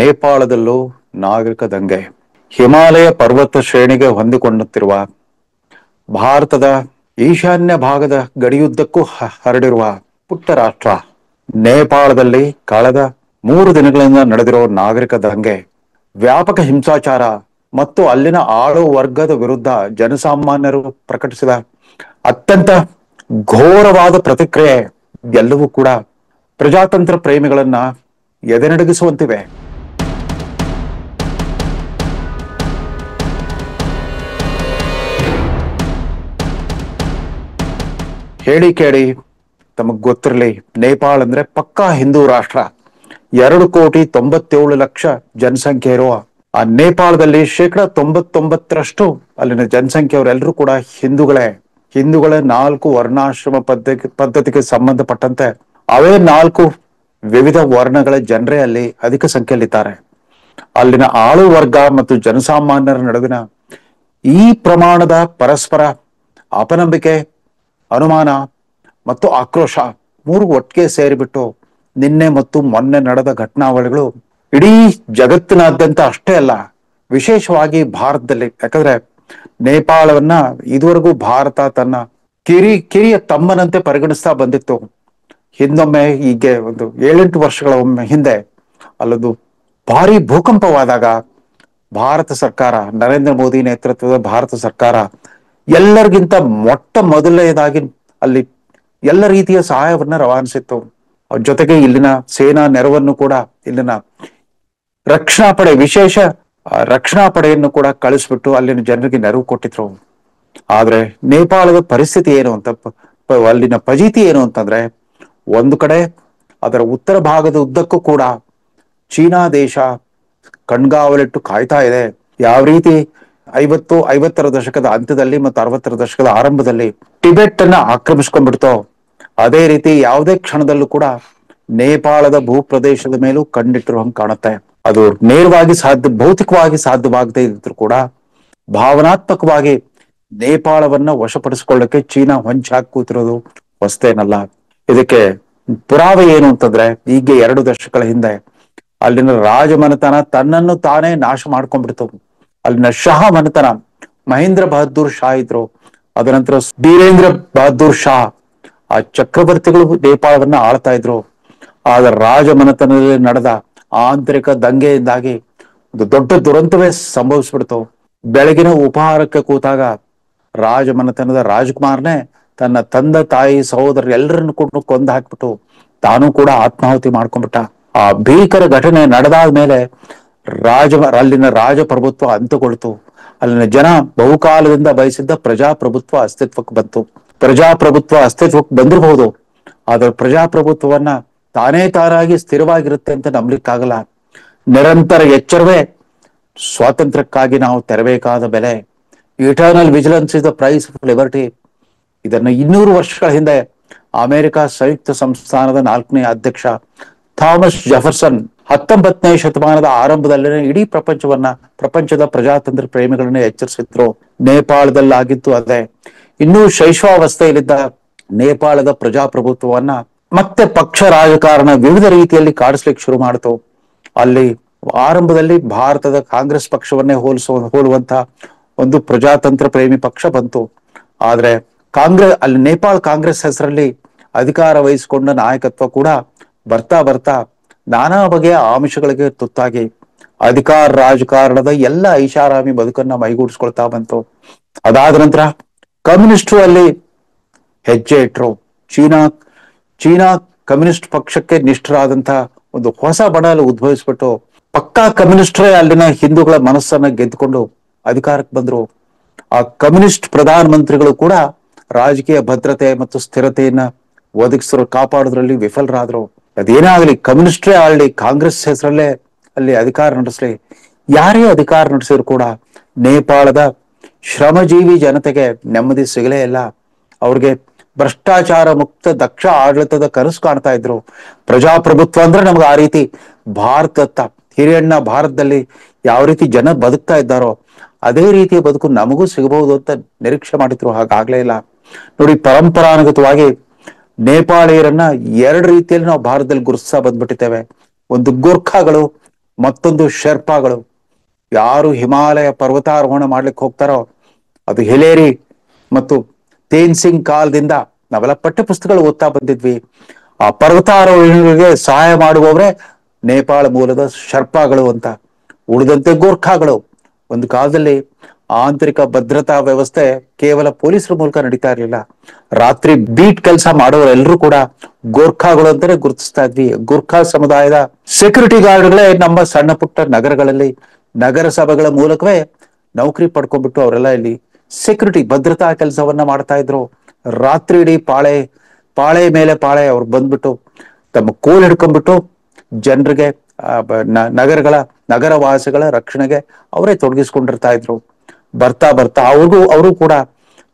ನೇಪಾಳದಲ್ಲೂ ನಾಗರಿಕ ದಂಗೆ. ಹಿಮಾಲಯ ಪರ್ವತ ಶ್ರೇಣಿಗೆ ಹೊಂದಿಕೊಳ್ಳುತ್ತಿರುವ ಭಾರತದ ಈಶಾನ್ಯ ಭಾಗದ ಗಡಿಯುದ್ದಕ್ಕೂ ಹರಡಿರುವ ಪುಟ್ಟ ರಾಷ್ಟ್ರ ನೇಪಾಳದಲ್ಲಿ ಕಳೆದ 3 ದಿನಗಳಿಂದ ನಡೆದಿರೋ ನಾಗರಿಕ ದಂಗೆ, ವ್ಯಾಪಕ ಹಿಂಸಾಚಾರ ಮತ್ತು ಅಲ್ಲಿನ ಆಳು ವರ್ಗದ ವಿರುದ್ಧ ಜನಸಾಮಾನ್ಯರು ಪ್ರಕಟಿಸಿದ ಅತ್ಯಂತ ಘೋರವಾದ ಪ್ರತಿಕ್ರಿಯೆ ಎಲ್ಲವೂ ಕೂಡ ಪ್ರಜಾತಂತ್ರ ಪ್ರೇಮಿಗಳನ್ನ ಎದೆನಡಗಿಸುವಂತಿವೆ. ಹೇಳಿ ಕೇಳಿ ತಮಗ್ ಗೊತ್ತಿರಲಿ, ನೇಪಾಳ ಅಂದ್ರೆ ಪಕ್ಕಾ ಹಿಂದೂ ರಾಷ್ಟ್ರ. 2,97,00,000 ಜನಸಂಖ್ಯೆ ಇರುವ ಆ ನೇಪಾಳದಲ್ಲಿ 99% ಅಲ್ಲಿನ ಜನಸಂಖ್ಯೆಯವರೆಲ್ಲರೂ ಕೂಡ ಹಿಂದೂಗಳ 4 ವರ್ಣಾಶ್ರಮ ಪದ್ಧತಿಗೆ ಸಂಬಂಧಪಟ್ಟಂತೆ ಅವೇ 4 ವಿವಿಧ ವರ್ಣಗಳ ಜನರೇ ಅಲ್ಲಿ ಅಧಿಕ ಸಂಖ್ಯೆಯಲ್ಲಿದ್ದಾರೆ. ಅಲ್ಲಿನ ಆಳು ವರ್ಗ ಮತ್ತು ಜನಸಾಮಾನ್ಯರ ನಡುವಿನ ಈ ಪ್ರಮಾಣದ ಪರಸ್ಪರ ಅಪನಂಬಿಕೆ, ಅನುಮಾನ ಮತ್ತು ಆಕ್ರೋಶ 3 ಒಟ್ಟಿಗೆ ಸೇರಿಬಿಟ್ಟು ನಿನ್ನೆ ಮತ್ತು ಮೊನ್ನೆ ನಡೆದ ಘಟನಾವಳಿಗಳು ಇಡೀ ಜಗತ್ತಿನಾದ್ಯಂತ ಅಷ್ಟೇ ಅಲ್ಲ, ವಿಶೇಷವಾಗಿ ಭಾರತದಲ್ಲಿ. ಯಾಕಂದ್ರೆ ನೇಪಾಳವನ್ನ ಇದುವರೆಗೂ ಭಾರತ ತನ್ನ ಕಿರಿಯ ತಮ್ಮನಂತೆ ಪರಿಗಣಿಸ್ತಾ ಬಂದಿತ್ತು. ಹಿಂದೊಮ್ಮೆ ಹೀಗೆ ಒಂದು 7-8 ವರ್ಷಗಳ ಹಿಂದೆ ಅಲ್ಲೊಂದು ಭಾರಿ ಭೂಕಂಪವಾದಾಗ ಭಾರತ ಸರ್ಕಾರ, ನರೇಂದ್ರ ಮೋದಿ ನೇತೃತ್ವದ ಭಾರತ ಸರ್ಕಾರ ಎಲ್ಲರಿಗಿಂತ ಮೊದಲನೇದಾಗಿ ಅಲ್ಲಿ ಎಲ್ಲ ರೀತಿಯ ಸಹಾಯವನ್ನ ರವಾನಿಸಿತ್ತು. ಜೊತೆಗೆ ಇಲ್ಲಿನ ಸೇನಾ ನೆರವನ್ನು ಕೂಡ, ಇಲ್ಲಿನ ರಕ್ಷಣಾ ಪಡೆ, ವಿಶೇಷ ರಕ್ಷಣಾ ಪಡೆಯನ್ನು ಕೂಡ ಕಳಿಸ್ಬಿಟ್ಟು ಅಲ್ಲಿನ ಜನರಿಗೆ ನೆರವು ಕೊಟ್ಟಿದ್ರು. ಆದ್ರೆ ನೇಪಾಳದ ಪರಿಸ್ಥಿತಿ ಏನು ಅಂತ, ಅಲ್ಲಿನ ಫಜೀತಿ ಏನು ಅಂತಂದ್ರೆ, ಒಂದು ಕಡೆ ಅದರ ಉತ್ತರ ಭಾಗದ ಉದ್ದಕ್ಕೂ ಕೂಡ ಚೀನಾ ದೇಶ ಕಣ್ಗಾವಲಿಟ್ಟು ಕಾಯ್ತಾ ಇದೆ. ಯಾವ ರೀತಿ 50ರ ದಶಕದ ಅಂತ್ಯದಲ್ಲಿ ಮತ್ತು 60ರ ದಶಕದ ಆರಂಭದಲ್ಲಿ ಟಿಬೆಟ್ ಅನ್ನ ಆಕ್ರಮಿಸ್ಕೊಂಡ್ಬಿಡ್ತೋ, ಅದೇ ರೀತಿ ಯಾವುದೇ ಕ್ಷಣದಲ್ಲೂ ಕೂಡ ನೇಪಾಳದ ಭೂಪ್ರದೇಶದ ಮೇಲೂ ಕಣ್ಣಿಟ್ಟಿರುವಂಗೆ ಕಾಣುತ್ತೆ. ಅದು ನೇರವಾಗಿ ಭೌತಿಕವಾಗಿ ಸಾಧ್ಯವಾಗದೇ ಇದ್ರು ಕೂಡ ಭಾವನಾತ್ಮಕವಾಗಿ ನೇಪಾಳವನ್ನ ವಶಪಡಿಸಿಕೊಳ್ಳಕ್ಕೆ ಚೀನಾ ಹೊಂಚಾಕ್ ಕೂತಿರೋದು ಹೊಸ್ತೇನಲ್ಲ. ಇದಕ್ಕೆ ಪುರಾವೆ ಏನು ಅಂತಂದ್ರೆ, ಈಗ 2 ದಶಕಗಳ ಹಿಂದೆ ಅಲ್ಲಿನ ರಾಜಮನೆತನ ತನ್ನನ್ನು ತಾನೇ ನಾಶ ಮಾಡ್ಕೊಂಡ್ಬಿಡ್ತು. ಅಲ್ಲಿನ ಶಹ ಮನೆತನ, ಮಹೇಂದ್ರ ಬಹದ್ದೂರ್ ಶಾ ಇದ್ರು, ಅದನಂತರ ಬೀರೇಂದ್ರ ಬಹದ್ದೂರ್ ಶಾ, ಆ ಚಕ್ರವರ್ತಿಗಳು ನೇಪಾಳವನ್ನ ಆಳ್ತಾ ಇದ್ರು. ಆದ್ರೆ ರಾಜಮನೆತನದಲ್ಲಿ ನಡೆದ ಆಂತರಿಕ ದಂಗೆಯಿಂದಾಗಿ ಒಂದು ದೊಡ್ಡ ದುರಂತವೇ ಸಂಭವಿಸ್ಬಿಡ್ತು. ಬೆಳಗಿನ ಉಪಹಾರಕ್ಕೆ ಕೂತಾಗ ರಾಜಮನೆತನದ ರಾಜಕುಮಾರನೇ ತನ್ನ ತಂದೆ ತಾಯಿ ಸಹೋದರ ಎಲ್ಲರನ್ನು ಕೂಡ ಕೊಂದು ಹಾಕ್ಬಿಟ್ಟು ತಾನು ಕೂಡ ಆತ್ಮಾಹುತಿ ಮಾಡ್ಕೊಂಡ್ಬಿಟ್ಟ. ಆ ಭೀಕರ ಘಟನೆ ನಡೆದಾದ್ಮೇಲೆ ಅಲ್ಲಿನ ರಾಜಪ್ರಭುತ್ವ ಅಂತ್ಯಗೊಳ್ತು. ಅಲ್ಲಿನ ಜನ ಬಹುಕಾಲದಿಂದ ಬಯಸಿದ್ದ ಪ್ರಜಾಪ್ರಭುತ್ವ ಅಸ್ತಿತ್ವಕ್ಕೆ ಬಂತು. ಪ್ರಜಾಪ್ರಭುತ್ವ ಅಸ್ತಿತ್ವಕ್ಕೆ ಬಂದಿರಬಹುದು, ಆದ್ರೆ ಪ್ರಜಾಪ್ರಭುತ್ವವನ್ನ ತಾನಾಗಿ ಸ್ಥಿರವಾಗಿರುತ್ತೆ ಅಂತ ನಂಬಲಿಕ್ಕಾಗಲ್ಲ. ನಿರಂತರ ಎಚ್ಚರವೇ ಸ್ವಾತಂತ್ರ್ಯಕ್ಕಾಗಿ ನಾವು ತೆರಬೇಕಾದ ಬೆಲೆ. Eternal vigilance is the price of liberty. ಇದನ್ನ 200 ವರ್ಷಗಳ ಹಿಂದೆ ಅಮೆರಿಕ ಸಂಯುಕ್ತ ಸಂಸ್ಥಾನದ 4ನೇ ಅಧ್ಯಕ್ಷ ಥಾಮಸ್ ಜೆಫರ್ಸನ್ 19ನೇ ಶತಮಾನದ ಆರಂಭದಲ್ಲಿನೇ ಇಡೀ ಪ್ರಪಂಚದ ಪ್ರಜಾತಂತ್ರ ಪ್ರೇಮಿಗಳನ್ನ ಎಚ್ಚರಿಸಿದ್ರು. ನೇಪಾಳದಲ್ಲಾಗಿತ್ತು ಅದೇ. ಇನ್ನೂ ಶೈಶವಾವಸ್ಥೆಯಲ್ಲಿದ್ದ ನೇಪಾಳದ ಪ್ರಜಾಪ್ರಭುತ್ವವನ್ನ ಮತ್ತೆ ಪಕ್ಷ ರಾಜಕಾರಣ ವಿವಿಧ ರೀತಿಯಲ್ಲಿ ಕಾಡಿಸ್ಲಿಕ್ಕೆ ಶುರು ಮಾಡಿತು. ಅಲ್ಲಿ ಆರಂಭದಲ್ಲಿ ಭಾರತದ ಕಾಂಗ್ರೆಸ್ ಪಕ್ಷವನ್ನೇ ಹೋಲುವಂತ ಒಂದು ಪ್ರಜಾತಂತ್ರ ಪ್ರೇಮಿ ಪಕ್ಷ ಬಂತು. ಆದ್ರೆ ಅಲ್ಲಿ ನೇಪಾಳ ಕಾಂಗ್ರೆಸ್ ಹೆಸರಲ್ಲಿ ಅಧಿಕಾರ ವಹಿಸಿಕೊಂಡ ನಾಯಕತ್ವ ಕೂಡ ಬರ್ತಾ ನಾನಾ ಬಗೆಯ ಆಮಿಷಗಳಿಗೆ ತುತ್ತಾಗಿ ಅಧಿಕಾರ ರಾಜಕಾರಣದ ಎಲ್ಲ ಐಷಾರಾಮಿ ಬದುಕನ್ನ ಮೈಗೂಡಿಸ್ಕೊಳ್ತಾ ಬಂತು. ಅದಾದ ನಂತರ ಕಮ್ಯುನಿಸ್ಟರು ಅಲ್ಲಿ ಹೆಜ್ಜೆ ಇಟ್ರು. ಚೀನಾ ಕಮ್ಯುನಿಸ್ಟ್ ಪಕ್ಷಕ್ಕೆ ನಿಷ್ಠರಾದಂತ ಒಂದು ಹೊಸ ಬಣಲು ಉದ್ಭವಿಸ್ಬಿಟ್ಟು ಪಕ್ಕಾ ಕಮ್ಯುನಿಸ್ಟರೇ ಅಲ್ಲಿನ ಹಿಂದೂಗಳ ಮನಸ್ಸನ್ನ ಗೆದ್ದುಕೊಂಡು ಅಧಿಕಾರಕ್ಕೆ ಬಂದ್ರು. ಆ ಕಮ್ಯುನಿಸ್ಟ್ ಪ್ರಧಾನ ಮಂತ್ರಿಗಳು ಕೂಡ ರಾಜಕೀಯ ಭದ್ರತೆ ಮತ್ತು ಸ್ಥಿರತೆಯನ್ನ ಕಾಪಾಡೋದ್ರಲ್ಲಿ ವಿಫಲರಾದ್ರು. ಅದೇನಾಗ್ಲಿ, ಕಮ್ಯುನಿಸ್ಟ್ರೇ ಆಳ್ಲಿ, ಕಾಂಗ್ರೆಸ್ ಹೆಸರಲ್ಲೇ ಅಲ್ಲಿ ಅಧಿಕಾರ ನಡೆಸಲಿ, ಯಾರೇ ಅಧಿಕಾರ ನಡೆಸಿದ್ರು ಕೂಡ ನೇಪಾಳದ ಶ್ರಮಜೀವಿ ಜನತೆಗೆ ನೆಮ್ಮದಿ ಸಿಗಲೇ ಇಲ್ಲ. ಅವ್ರಿಗೆ ಭ್ರಷ್ಟಾಚಾರ ಮುಕ್ತ ದಕ್ಷ ಆಡಳಿತದ ಕನಸು ಕಾಣ್ತಾ ಇದ್ರು. ಪ್ರಜಾಪ್ರಭುತ್ವ ಅಂದ್ರೆ ನಮ್ಗೆ ಆ ರೀತಿ ಭಾರತದತ್ತ ಹಿರಿಯಣ್ಣ ಭಾರತದಲ್ಲಿ ಯಾವ ರೀತಿ ಜನ ಬದುಕ್ತಾ ಇದ್ದಾರೋ ಅದೇ ರೀತಿಯ ಬದುಕು ನಮಗೂ ಸಿಗಬಹುದು ಅಂತ ನಿರೀಕ್ಷೆ ಮಾಡಿದ್ರು. ಹಾಗಾಗ್ಲೇ ಇಲ್ಲ. ನೋಡಿ, ಪರಂಪರಾನುಗತವಾಗಿ ನೇಪಾಳಿಯರನ್ನ 2 ರೀತಿಯಲ್ಲಿ ನಾವು ಭಾರತದಲ್ಲಿ ಗುರುತಿಸ್ತಾ ಬಂದ್ಬಿಟ್ಟಿದ್ದೇವೆ. ಒಂದು ಗೋರ್ಖಾಗಳು ಮತ್ತೊಂದು ಶೆರ್ಪಾಗಳು. ಯಾರು ಹಿಮಾಲಯ ಪರ್ವತಾರೋಹಣ ಮಾಡ್ಲಿಕ್ಕೆ ಹೋಗ್ತಾರೋ, ಅದು ಹಿಲೇರಿ ಮತ್ತು ತೇನ್ಸಿಂಗ್ ಕಾಲದಿಂದ ನಾವೆಲ್ಲ ಪಠ್ಯ ಪುಸ್ತಕಗಳು ಓದ್ತಾ ಬಂದಿದ್ವಿ. ಆ ಪರ್ವತಾರೋಹಣಿಗಳಿಗೆ ಸಹಾಯ ಮಾಡುವವರೇ ನೇಪಾಳ ಮೂಲದ ಶರ್ಪಾಗಳು ಅಂತ. ಉಳಿದಂತೆ ಗೋರ್ಖಾಗಳು. ಒಂದು ಕಾಲದಲ್ಲಿ ಆಂತರಿಕ ಭದ್ರತಾ ವ್ಯವಸ್ಥೆ ಕೇವಲ ಪೊಲೀಸರ ಮೂಲಕ ನಡೀತಾ ಇರಲಿಲ್ಲ. ರಾತ್ರಿ ಬೀಟ್ ಕೆಲಸ ಮಾಡೋರೆಲ್ಲರೂ ಕೂಡ ಗೋರ್ಖಾಗಳು ಅಂತಾನೆ ಗುರುತಿಸ್ತಾ ಇದ್ವಿ. ಗೋರ್ಖಾ ಸಮುದಾಯದ ಸೆಕ್ಯೂರಿಟಿ ಗಾರ್ಡ್ಗಳೇ ನಮ್ಮ ಸಣ್ಣ ಪುಟ್ಟ ನಗರಗಳಲ್ಲಿ ನಗರ ಸಭೆಗಳ ಮೂಲಕವೇ ನೌಕರಿ ಪಡ್ಕೊಂಡ್ಬಿಟ್ಟು ಅವರೆಲ್ಲ ಇಲ್ಲಿ ಸೆಕ್ಯೂರಿಟಿ ಭದ್ರತಾ ಕೆಲಸವನ್ನ ಮಾಡ್ತಾ ಇದ್ರು. ರಾತ್ರಿ ಇಡೀ ಪಾಳೆ ಮೇಲೆ ಪಾಳೆ ಅವ್ರು ಬಂದ್ಬಿಟ್ಟು ತಮ್ಮ ಕೋಲ್ ಹಿಡ್ಕೊಂಡ್ಬಿಟ್ಟು ಜನರಿಗೆ ನಗರವಾಸಿಗಳ ರಕ್ಷಣೆಗೆ ಅವರೇ ತೊಡಗಿಸ್ಕೊಂಡಿರ್ತಾ ಇದ್ರು. ಬರ್ತಾ ಬರ್ತಾ ಅವರು ಕೂಡ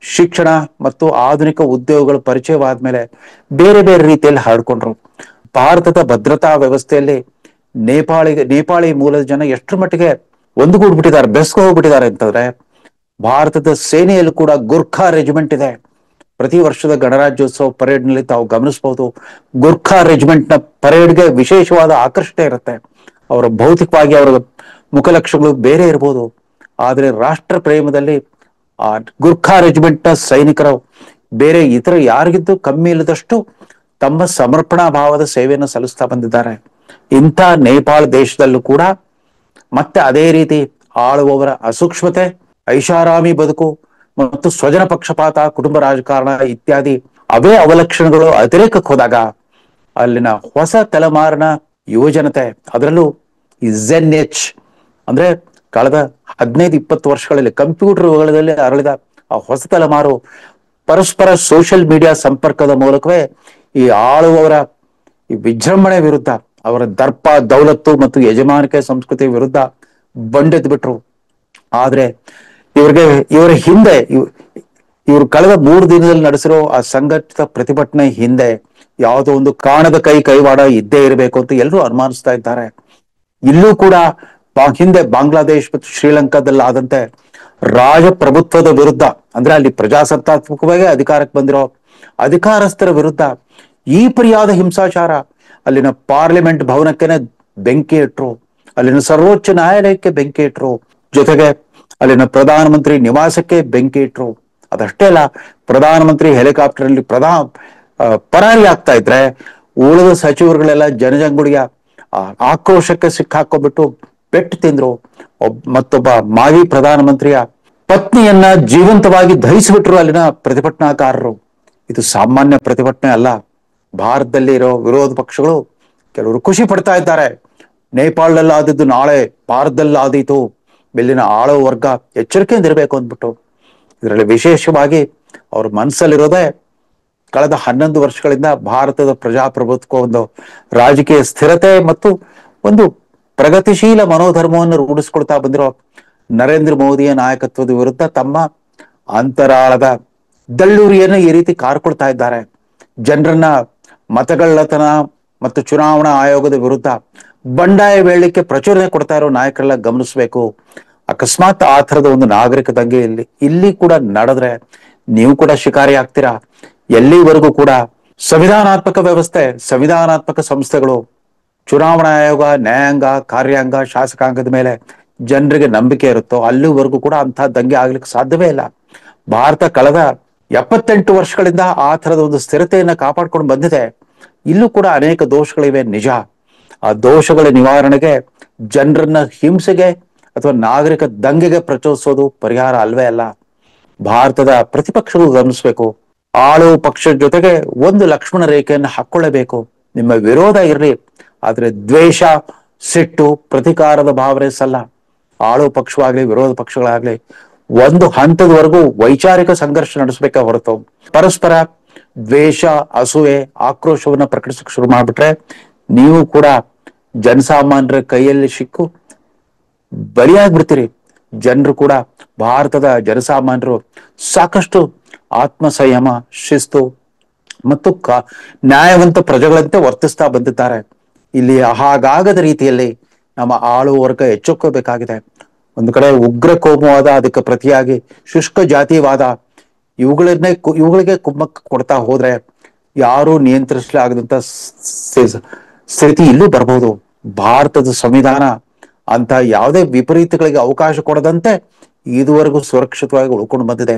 ಶಿಕ್ಷಣ ಮತ್ತು ಆಧುನಿಕ ಉದ್ಯೋಗಗಳ ಪರಿಚಯವಾದ್ಮೇಲೆ ಬೇರೆ ಬೇರೆ ರೀತಿಯಲ್ಲಿ ಹರಡ್ಕೊಂಡ್ರು. ಭಾರತದ ಭದ್ರತಾ ವ್ಯವಸ್ಥೆಯಲ್ಲಿ ನೇಪಾಳಿ ಮೂಲದ ಜನ ಎಷ್ಟರ ಮಟ್ಟಿಗೆ ಒಂದುಗೂಡ್ಬಿಟ್ಟಿದ್ದಾರೆ, ಬೆಸ್ಕೊ ಹೋಗ್ಬಿಟ್ಟಿದ್ದಾರೆ ಅಂತಂದ್ರೆ, ಭಾರತದ ಸೇನೆಯಲ್ಲೂ ಕೂಡ ಗೋರ್ಖಾ ರೆಜಿಮೆಂಟ್ ಇದೆ. ಪ್ರತಿ ವರ್ಷದ ಗಣರಾಜ್ಯೋತ್ಸವ ಪರೇಡ್ ನಲ್ಲಿ ತಾವು ಗಮನಿಸಬಹುದು, ಗೋರ್ಖಾ ರೆಜಿಮೆಂಟ್ ನ ಪರೇಡ್ಗೆ ವಿಶೇಷವಾದ ಆಕರ್ಷಣೆ ಇರುತ್ತೆ. ಅವರ ಭೌತಿಕವಾಗಿ ಅವರ ಮುಖಲಕ್ಷಣಗಳು ಬೇರೆ ಇರ್ಬೋದು, ಆದ್ರೆ ರಾಷ್ಟ್ರ ಪ್ರೇಮದಲ್ಲಿ ಆ ಗೋರ್ಖಾ ರೆಜಿಮೆಂಟ್ ನ ಸೈನಿಕರು ಬೇರೆ ಇತರ ಯಾರಿಗಿಂತೂ ಕಮ್ಮಿ ಇಲ್ಲದಷ್ಟು ತಮ್ಮ ಸಮರ್ಪಣಾ ಭಾವದ ಸೇವೆಯನ್ನು ಸಲ್ಲಿಸ್ತಾ ಬಂದಿದ್ದಾರೆ. ಇಂಥ ನೇಪಾಳ ದೇಶದಲ್ಲೂ ಕೂಡ ಮತ್ತೆ ಅದೇ ರೀತಿ ಆಳುವವರ ಅಸೂಕ್ಷ್ಮತೆ, ಐಷಾರಾಮಿ ಬದುಕು ಮತ್ತು ಸ್ವಜನ ಪಕ್ಷಪಾತ, ಕುಟುಂಬ ರಾಜಕಾರಣ ಇತ್ಯಾದಿ ಅವೇ ಅವಲಕ್ಷಣಗಳು ಅತಿರೇಕಕ್ಕೆ ಹೋದಾಗ ಅಲ್ಲಿನ ಹೊಸ ತಲೆಮಾರಿನ ಯುವಜನತೆ, ಅದರಲ್ಲೂ ಈ ZEN-H ಅಂದ್ರೆ ಕಳೆದ 15-20 ವರ್ಷಗಳಲ್ಲಿ ಕಂಪ್ಯೂಟರ್ ಯುಗದಲ್ಲಿ ಅರಳಿದ ಆ ಹೊಸ ತಲೆಮಾರು ಪರಸ್ಪರ ಸೋಷಿಯಲ್ ಮೀಡಿಯಾ ಸಂಪರ್ಕದ ಮೂಲಕವೇ ಈ ಆಳುವವರ ಈ ವಿಜೃಂಭಣೆ ವಿರುದ್ಧ, ಅವರ ದರ್ಪ ದೌಲತ್ತು ಮತ್ತು ಯಜಮಾನಿಕೆ ಸಂಸ್ಕೃತಿ ವಿರುದ್ಧ ಬಂಡೆದ್ದು ಬಿಟ್ರು. ಆದ್ರೆ ಇವರ ಹಿಂದೆ ಇವರು ಕಳೆದ 3 ದಿನದಲ್ಲಿ ನಡೆಸಿರೋ ಆ ಸಂಘಟಿತ ಪ್ರತಿಭಟನೆ ಹಿಂದೆ ಯಾವುದೋ ಒಂದು ಕಾಣದ ಕೈವಾಡ ಇದ್ದೇ ಇರಬೇಕು ಅಂತ ಎಲ್ಲರೂ ಅನುಮಾನಿಸ್ತಾ ಇದ್ದಾರೆ. ಇಲ್ಲೂ ಕೂಡ ಹಿಂದೆ ಬಾಂಗ್ಲಾದೇಶ್ ಮತ್ತು ಶ್ರೀಲಂಕಾದಲ್ಲಿ ಆದಂತೆ ರಾಜಪ್ರಭುತ್ವದ ವಿರುದ್ಧ, ಅಂದ್ರೆ ಅಲ್ಲಿ ಪ್ರಜಾಸತ್ತಾತ್ಮಕವಾಗಿ ಅಧಿಕಾರಕ್ಕೆ ಬಂದಿರೋ ಅಧಿಕಾರಸ್ಥರ ವಿರುದ್ಧ ಈ ಪರಿಯಾದ ಹಿಂಸಾಚಾರ, ಅಲ್ಲಿನ ಪಾರ್ಲಿಮೆಂಟ್ ಭವನಕ್ಕೆನೆ ಬೆಂಕಿ ಇಟ್ರು, ಅಲ್ಲಿನ ಸರ್ವೋಚ್ಚ ನ್ಯಾಯಾಲಯಕ್ಕೆ ಬೆಂಕಿ ಇಟ್ರು, ಜೊತೆಗೆ ಅಲ್ಲಿನ ಪ್ರಧಾನಮಂತ್ರಿ ನಿವಾಸಕ್ಕೆ ಬೆಂಕಿ ಇಟ್ರು. ಅದಷ್ಟೇ ಅಲ್ಲ, ಪ್ರಧಾನಮಂತ್ರಿ ಹೆಲಿಕಾಪ್ಟರ್ ಅಲ್ಲಿ ಪರಾರಿ ಆಗ್ತಾ ಇದ್ರೆ ಉಳಿದ ಸಚಿವರುಗಳೆಲ್ಲ ಜನಜಂಗುಳಿಯ ಆಕ್ರೋಶಕ್ಕೆ ಸಿಕ್ಕಾಕೊಂಡ್ಬಿಟ್ಟು ಪೆಟ್ಟು ತಿಂದ್ರು. ಮತ್ತೊಬ್ಬ ಮಾಜಿ ಪ್ರಧಾನಮಂತ್ರಿಯ ಪತ್ನಿಯನ್ನ ಜೀವಂತವಾಗಿ ದಹಿಸಿಬಿಟ್ರು ಅಲ್ಲಿನ ಪ್ರತಿಭಟನಾಕಾರರು. ಇದು ಸಾಮಾನ್ಯ ಪ್ರತಿಭಟನೆ ಅಲ್ಲ. ಭಾರತದಲ್ಲಿ ಇರೋ ವಿರೋಧ ಪಕ್ಷಗಳು ಕೆಲವರು ಖುಷಿ ಪಡ್ತಾ ಇದ್ದಾರೆ, ನೇಪಾಳದಲ್ಲಿ ಆದಿದ್ದು ನಾಳೆ ಭಾರತದಲ್ಲಿ ಆದೀತು, ಇಲ್ಲಿನ ಆಳೋ ವರ್ಗ ಎಚ್ಚರಿಕೆಯಿಂದ ಇರಬೇಕು ಅಂದ್ಬಿಟ್ಟು. ಇದರಲ್ಲಿ ವಿಶೇಷವಾಗಿ ಅವ್ರ ಮನಸ್ಸಲ್ಲಿರೋದೇ ಕಳೆದ 11 ವರ್ಷಗಳಿಂದ ಭಾರತದ ಪ್ರಜಾಪ್ರಭುತ್ವ, ಒಂದು ರಾಜಕೀಯ ಸ್ಥಿರತೆ ಮತ್ತು ಒಂದು ಪ್ರಗತಿಶೀಲ ಮನೋಧರ್ಮವನ್ನು ರೂಢಿಸ್ಕೊಳ್ತಾ ಬಂದಿರೋ ನರೇಂದ್ರ ಮೋದಿಯ ನಾಯಕತ್ವದ ವಿರುದ್ಧ ತಮ್ಮ ಅಂತರಾಳದ ದಳ್ಳೂರಿಯನ್ನು ಈ ರೀತಿ ಕಾರ್ಕೊಳ್ತಾ ಇದ್ದಾರೆ. ಜನರನ್ನ ಮತಗಳ್ಳತನ ಮತ್ತು ಚುನಾವಣಾ ಆಯೋಗದ ವಿರುದ್ಧ ಬಂಡಾಯ ವೇಳಲಿಕ್ಕೆ ಪ್ರಚೋದನೆ ಕೊಡ್ತಾ ಇರೋ ನಾಯಕರೆಲ್ಲ ಗಮನಿಸಬೇಕು. ಅಕಸ್ಮಾತ್ ಆ ಥರದ ಒಂದು ನಾಗರಿಕ ದಂಗೆ ಇಲ್ಲಿ ಕೂಡ ನಡೆದ್ರೆ ನೀವು ಕೂಡ ಶಿಕಾರಿ ಆಗ್ತೀರಾ. ಎಲ್ಲಿವರೆಗೂ ಕೂಡ ಸಂವಿಧಾನಾತ್ಮಕ ವ್ಯವಸ್ಥೆ, ಸಂವಿಧಾನಾತ್ಮಕ ಸಂಸ್ಥೆಗಳು, ಚುನಾವಣಾ ಆಯೋಗ, ನ್ಯಾಯಾಂಗ, ಕಾರ್ಯಾಂಗ, ಶಾಸಕಾಂಗದ ಮೇಲೆ ಜನರಿಗೆ ನಂಬಿಕೆ ಇರುತ್ತೋ ಅಲ್ಲಿವರೆಗೂ ಕೂಡ ಅಂಥ ದಂಗೆ ಆಗ್ಲಿಕ್ಕೆ ಸಾಧ್ಯವೇ ಇಲ್ಲ. ಭಾರತ ಕಳೆದ 78 ವರ್ಷಗಳಿಂದ ಆ ಥರದ ಒಂದು ಸ್ಥಿರತೆಯನ್ನ ಕಾಪಾಡ್ಕೊಂಡು ಬಂದಿದೆ. ಇಲ್ಲೂ ಕೂಡ ಅನೇಕ ದೋಷಗಳಿವೆ ನಿಜ. ಆ ದೋಷಗಳ ನಿವಾರಣೆಗೆ ಜನರನ್ನ ಹಿಂಸೆಗೆ ಅಥವಾ ನಾಗರಿಕ ದಂಗೆಗೆ ಪ್ರಚೋದಿಸೋದು ಪರಿಹಾರ ಅಲ್ವೇ ಅಲ್ಲ. ಭಾರತದ ಪ್ರತಿಪಕ್ಷಗಳು ಗಮನಿಸಬೇಕು, ಆಳುವ ಪಕ್ಷದ ಜೊತೆಗೆ ಒಂದು ಲಕ್ಷ್ಮಣ ರೇಖೆಯನ್ನು ಹಾಕೊಳ್ಳಬೇಕು. ನಿಮ್ಮ ವಿರೋಧ ಇರ್ಲಿ, ಆದ್ರೆ ದ್ವೇಷ, ಸಿಟ್ಟು, ಪ್ರತಿಕಾರದ ಭಾವನೆ ಸಲ್ಲ. ಆಳುವ ಪಕ್ಷವಾಗ್ಲಿ ವಿರೋಧ ಪಕ್ಷಗಳಾಗ್ಲಿ ಒಂದು ಹಂತದವರೆಗೂ ವೈಚಾರಿಕ ಸಂಘರ್ಷ ನಡೆಸಬೇಕೆ ಹೊರತು ಪರಸ್ಪರ ದ್ವೇಷ, ಅಸೂಯೆ, ಆಕ್ರೋಶವನ್ನ ಪ್ರಕಟಿಸಕ್ಕೆ ಶುರು ಮಾಡ್ಬಿಟ್ರೆ ನೀವು ಕೂಡ ಜನಸಾಮಾನ್ಯರ ಕೈಯಲ್ಲಿ ಸಿಕ್ಕು ಬಲಿಯಾಗ್ಬಿಡ್ತೀರಿ. ಜನರು ಕೂಡ, ಭಾರತದ ಜನಸಾಮಾನ್ಯರು ಸಾಕಷ್ಟು ಆತ್ಮ ಸಂಯಮ, ಶಿಸ್ತು ಮತ್ತು ನ್ಯಾಯವಂತ ಪ್ರಜೆಗಳಂತೆ ವರ್ತಿಸ್ತಾ ಬಂದಿದ್ದಾರೆ. ಇಲ್ಲಿ ಹಾಗಾಗದ ರೀತಿಯಲ್ಲಿ ನಮ್ಮ ಆಳುವ ವರ್ಗ ಎಚ್ಚೆತ್ಕೋಬೇಕಾಗಿದೆ. ಒಂದು ಕಡೆ ಉಗ್ರ ಕೋಮುವಾದ, ಅದಕ್ಕೆ ಪ್ರತಿಯಾಗಿ ಶುಷ್ಕ ಜಾತಿವಾದ, ಇವುಗಳಿಗೆ ಕುಮ್ಮಕ್ಕ ಕೊಡ್ತಾ ಹೋದ್ರೆ ಯಾರು ನಿಯಂತ್ರಿಸಲಾಗದಂತ ಸ್ಥಿತಿ ಇಲ್ಲೂ ಬರ್ಬೋದು. ಭಾರತದ ಸಂವಿಧಾನ ಅಂತ ಯಾವುದೇ ವಿಪರೀತಗಳಿಗೆ ಅವಕಾಶ ಕೊಡದಂತೆ ಇದುವರೆಗೂ ಸುರಕ್ಷಿತವಾಗಿ ಉಳ್ಕೊಂಡು ಬಂದಿದೆ.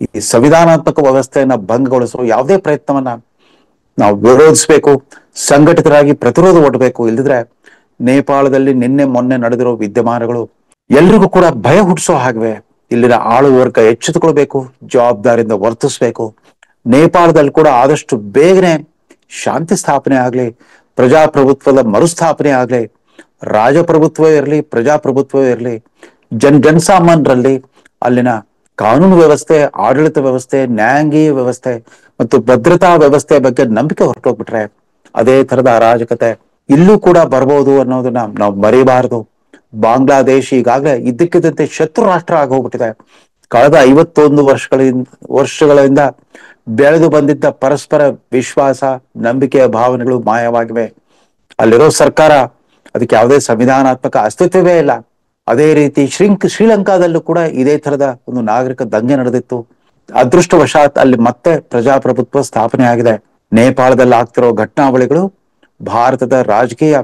ಈ ಸಂವಿಧಾನಾತ್ಮಕ ವ್ಯವಸ್ಥೆಯನ್ನ ಭಂಗಗೊಳಿಸುವ ಯಾವುದೇ ಪ್ರಯತ್ನವನ್ನ ನಾವು ವಿರೋಧಿಸಬೇಕು, ಸಂಘಟಿತರಾಗಿ ಪ್ರತಿರೋಧ ಒಡ್ಡಬೇಕು. ಇಲ್ಲದಿದ್ರೆ ನೇಪಾಳದಲ್ಲಿ ನಿನ್ನೆ ಮೊನ್ನೆ ನಡೆದಿರೋ ವಿದ್ಯಮಾನಗಳು ಎಲ್ರಿಗೂ ಕೂಡ ಭಯ ಹುಟ್ಟಿಸೋ ಹಾಗಿವೆ. ಇಲ್ಲಿನ ಆಳುವರ್ಗ ಎಚ್ಚೆತ್ತುಕೊಳ್ಬೇಕು, ಜವಾಬ್ದಾರಿಯಿಂದ ವರ್ತಿಸ್ಬೇಕು. ನೇಪಾಳದಲ್ಲಿ ಕೂಡ ಆದಷ್ಟು ಬೇಗನೆ ಶಾಂತಿ ಸ್ಥಾಪನೆ ಆಗ್ಲಿ, ಪ್ರಜಾಪ್ರಭುತ್ವದ ಮರುಸ್ಥಾಪನೆ ಆಗ್ಲಿ, ರಾಜಪ್ರಭುತ್ವ ಇರಲಿ, ಪ್ರಜಾಪ್ರಭುತ್ವ ಇರಲಿ, ಜನಸಾಮಾನ್ಯರಲ್ಲಿ ಅಲ್ಲಿನ ಕಾನೂನು ವ್ಯವಸ್ಥೆ, ಆಡಳಿತ ವ್ಯವಸ್ಥೆ, ನ್ಯಾಯಾಂಗೀಯ ವ್ಯವಸ್ಥೆ ಮತ್ತು ಭದ್ರತಾ ವ್ಯವಸ್ಥೆ ಬಗ್ಗೆ ನಂಬಿಕೆ ಹೊರಟೋಗ್ಬಿಟ್ರೆ ಅದೇ ತರದ ಅರಾಜಕತೆ ಇಲ್ಲೂ ಕೂಡ ಬರ್ಬೋದು ಅನ್ನೋದನ್ನ ನಾವು ಮರಿಬಾರದು. ಬಾಂಗ್ಲಾದೇಶ ಈಗಾಗಲೇ ಇದ್ದಕ್ಕಿದ್ದಂತೆ ಶತ್ರು ರಾಷ್ಟ್ರ ಆಗೋಗ್ಬಿಟ್ಟಿದೆ. ಕಳೆದ 51 ವರ್ಷಗಳಿಂದ ಬೆಳೆದು ಬಂದಿದ್ದ ಪರಸ್ಪರ ವಿಶ್ವಾಸ, ನಂಬಿಕೆಯ ಭಾವನೆಗಳು ಮಾಯವಾಗಿವೆ. ಅಲ್ಲಿರೋ ಸರ್ಕಾರ ಅದಕ್ಕೆ ಯಾವುದೇ ಸಂವಿಧಾನಾತ್ಮಕ ಅಸ್ತಿತ್ವವೇ ಇಲ್ಲ. ಅದೇ ರೀತಿ ಶ್ರೀಲಂಕಾದಲ್ಲೂ ಕೂಡ ಇದೇ ತರದ ಒಂದು ನಾಗರಿಕ ದಂಗೆ ನಡೆದಿತ್ತು. ಅದೃಷ್ಟವಶಾತ್ ಅಲ್ಲಿ ಮತ್ತೆ ಪ್ರಜಾಪ್ರಭುತ್ವ ಸ್ಥಾಪನೆ ಆಗಿದೆ. ನೇಪಾಳದಲ್ಲಿ ಆಗ್ತಿರೋ ಘಟನಾವಳಿಗಳು ಭಾರತದ ರಾಜಕೀಯ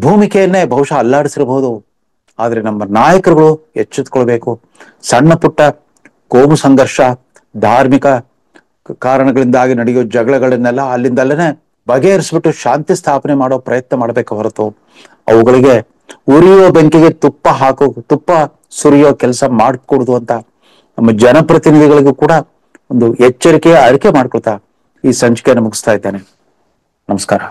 ಭೂಮಿಕೆಯನ್ನೇ ಬಹುಶಃ ಅಲ್ಲಾಡಿಸಿರಬಹುದು. ಆದ್ರೆ ನಮ್ಮ ನಾಯಕರುಗಳು ಎಚ್ಚೆತ್ತುಕೊಳ್ಬೇಕು. ಸಣ್ಣ ಪುಟ್ಟ ಕೋಮು ಸಂಘರ್ಷ, ಧಾರ್ಮಿಕ ಕಾರಣಗಳಿಂದಾಗಿ ನಡೆಯೋ ಜಗಳಗಳನ್ನೆಲ್ಲ ಅಲ್ಲಿಂದಲ್ಲೇ ಬಗೆಹರಿಸ್ಬಿಟ್ಟು ಶಾಂತಿ ಸ್ಥಾಪನೆ ಮಾಡೋ ಪ್ರಯತ್ನ ಮಾಡಬೇಕು ಹೊರತು ಅವುಗಳಿಗೆ ಉರಿಯೋ ಬೆಂಕಿಗೆ ತುಪ್ಪ ಸುರಿಯೋ ಕೆಲಸ ಮಾಡ್ಕೊಡುದು ಅಂತ ನಮ್ಮ ಜನಪ್ರತಿನಿಧಿಗಳಿಗೂ ಕೂಡ ಒಂದು ಎಚ್ಚರಿಕೆಯ ಅರಿಕೆ ಮಾಡ್ಕೊಳ್ತಾ ಈ ಸಂಚಿಕೆಯನ್ನು ಮುಗಿಸ್ತಾ ಇದ್ದೇನೆ. ನಮಸ್ಕಾರ.